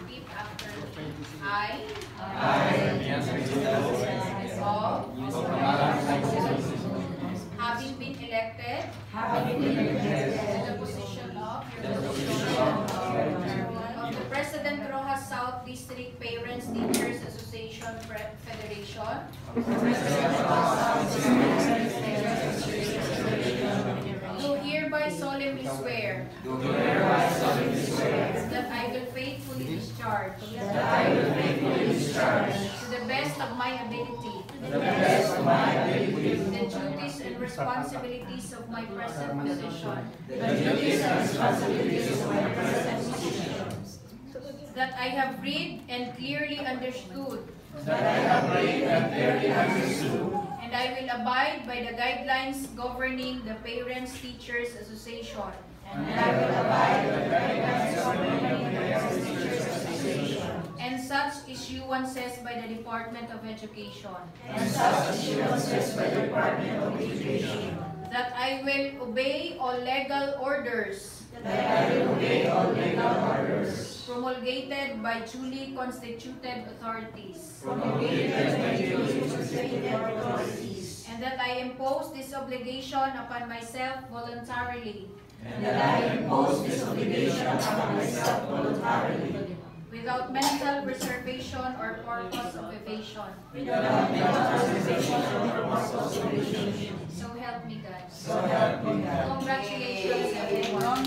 Repeat after me. I having been elected to the position of the President Roxas South District Parents Teachers Association Federation, do hereby solemnly swear that I will faithfully discharge to the best of my ability the duties and responsibilities of my present position, that I have read and clearly understood, and I will abide by the guidelines governing the Parents Teachers Association, and such issuances by the Department of Education, that I will obey all legal orders promulgated by duly constituted authorities, and that I impose this obligation upon myself voluntarily, without mental reservation or purpose of evasion. So help me God. Congratulations, everyone.